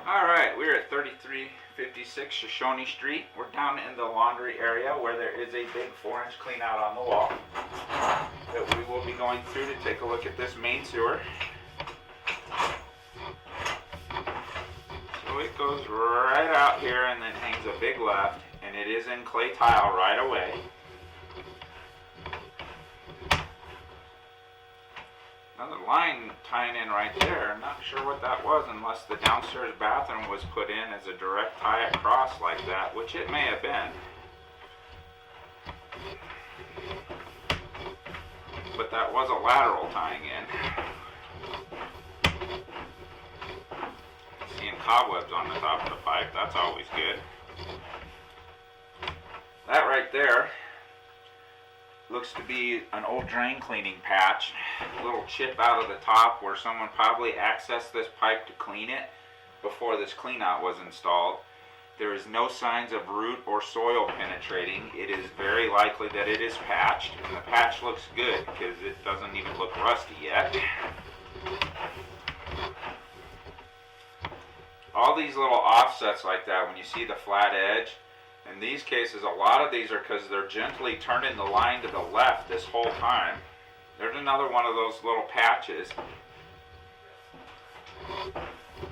Alright, we're at 3356 Shoshone Street. We're down in the laundry area where there is a big 4-inch clean out on the wall that we will be going through to take a look at this main sewer. So it goes right out here and then hangs a big left, and it is in clay tile right away. Another line tying in right there. I'm not sure what that was unless the downstairs bathroom was put in as a direct tie across like that, which it may have been. But that was a lateral tying in. Seeing cobwebs on the top of the pipe, that's always good. That right there looks to be an old drain cleaning patch, a little chip out of the top where someone probably accessed this pipe to clean it before this cleanout was installed. There is no signs of root or soil penetrating. It is very likely that it is patched, and the patch looks good because it doesn't even look rusty yet. All these little offsets like that, when you see the flat edge, in these cases, a lot of these are because they're gently turning the line to the left this whole time. There's another one of those little patches.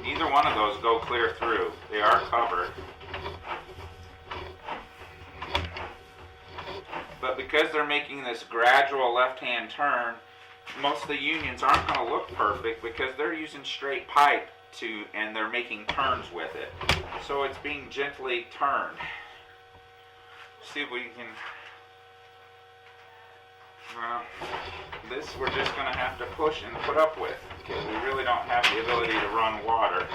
Neither one of those go clear through. They are covered. But because they're making this gradual left-hand turn, most of the unions aren't going to look perfect because they're using straight pipe and they're making turns with it. So it's being gently turned. See if we can, this we're just going to have to push and put up with because we really don't have the ability to run water.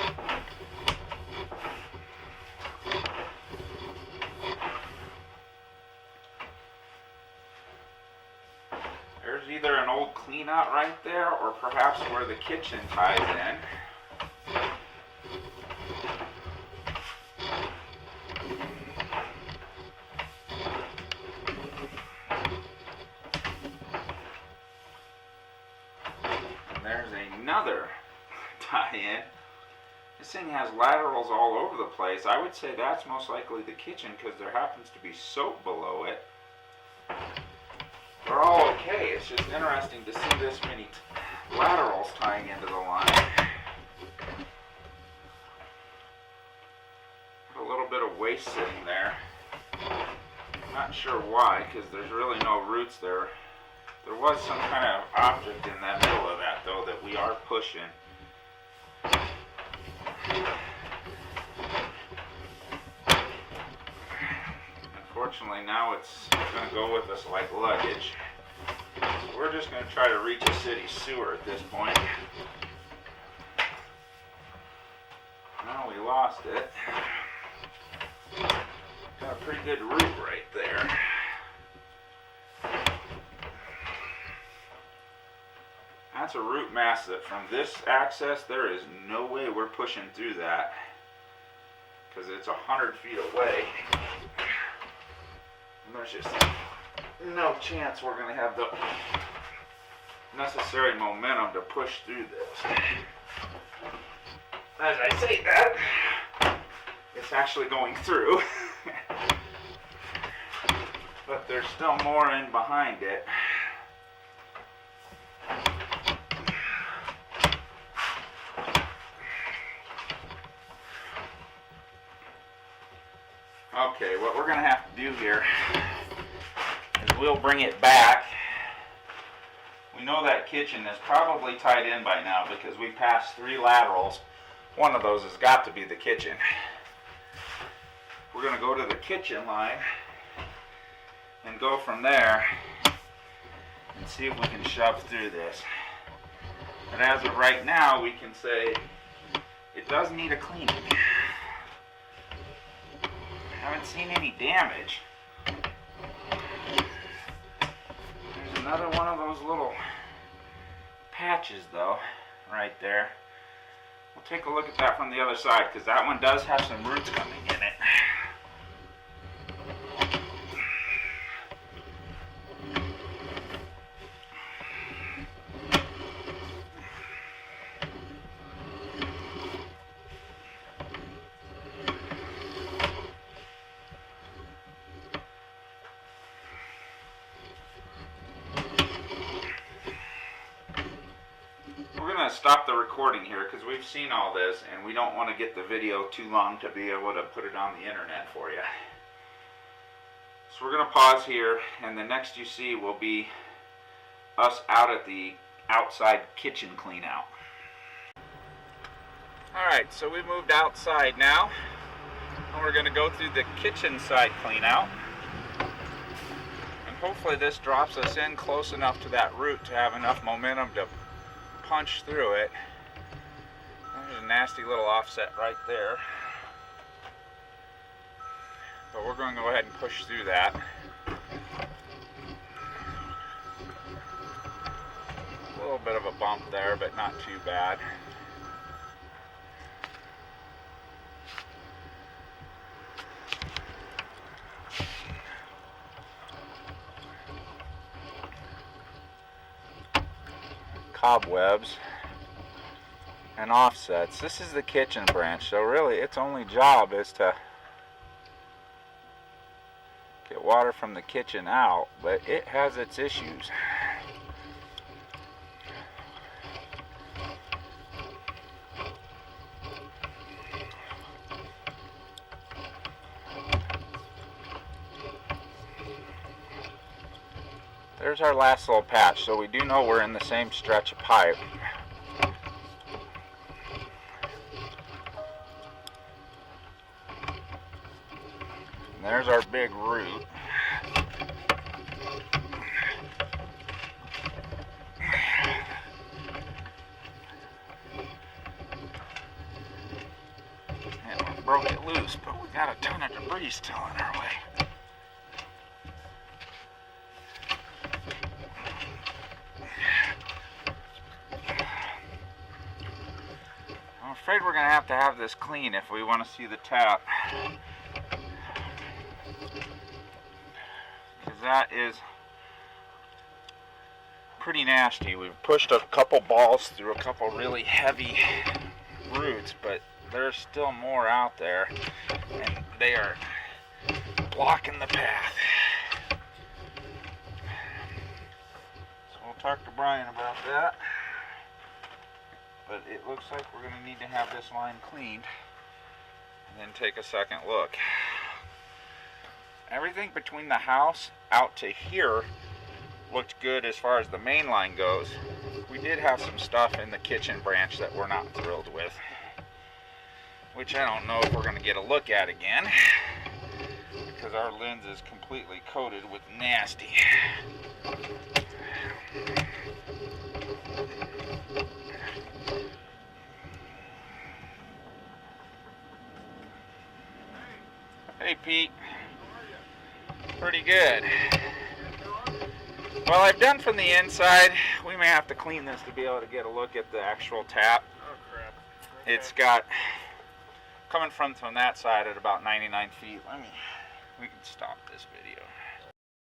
There's either an old clean out right there or perhaps where the kitchen ties in. There's another tie-in. This thing has laterals all over the place. I would say that's most likely the kitchen because there happens to be soap below it. They're all okay. It's just interesting to see this many laterals tying into the line. A little bit of waste sitting there. I'm not sure why because there's really no roots there. There was some kind of object in the middle of that, though, that we are pushing. Unfortunately, now it's going to go with us like luggage. So we're just going to try to reach a city sewer at this point. Well, we lost it. Got a pretty good root right there. That's a root mass that from this access, there is no way we're pushing through that because it's 100 feet away. And there's just no chance we're going to have the necessary momentum to push through this. As I say that, it's actually going through. But there's still more in behind it. Okay, what we're going to have to do here is we'll bring it back. We know that kitchen is probably tied in by now because we passed 3 laterals. One of those has got to be the kitchen. We're going to go to the kitchen line and go from there and see if we can shove through this. But as of right now, we can say it does need a cleaning. Haven't seen any damage. There's another one of those little patches though, right there. We'll take a look at that from the other side because that one does have some roots coming in it. going to stop the recording here because we've seen all this and we don't want to get the video too long to be able to put it on the internet for you. So we're going to pause here, and the next you see will be us out at the outside kitchen clean out. Alright, so we moved outside now, and we're going to go through the kitchen side clean out. And hopefully this drops us in close enough to that root to have enough momentum to punch through it. There's a nasty little offset right there. But we're going to go ahead and push through that. A little bit of a bump there, but not too bad. Cobwebs and offsets. This is the kitchen branch, so really its only job is to get water from the kitchen out, but it has its issues. There's our last little patch, so we do know we're in the same stretch of pipe. And there's our big root. And we broke it loose, but we got a ton of debris still in our way. I'm afraid we're going to have this clean if we want to see the tap. Because that is pretty nasty. We've pushed a couple balls through a couple really heavy roots, but there's still more out there, and they are blocking the path. So we'll talk to Brian about that. But it looks like we're going to need to have this line cleaned and then take a second look. Everything between the house out to here looked good as far as the main line goes. We did have some stuff in the kitchen branch that we're not thrilled with, which I don't know if we're going to get a look at again because our lens is completely coated with nasty. Hey Pete, pretty good. Well, I've done from the inside. We may have to clean this to be able to get a look at the actual tap. Oh crap. Okay. It's got, coming from that side at about 99 feet. We can stop this video.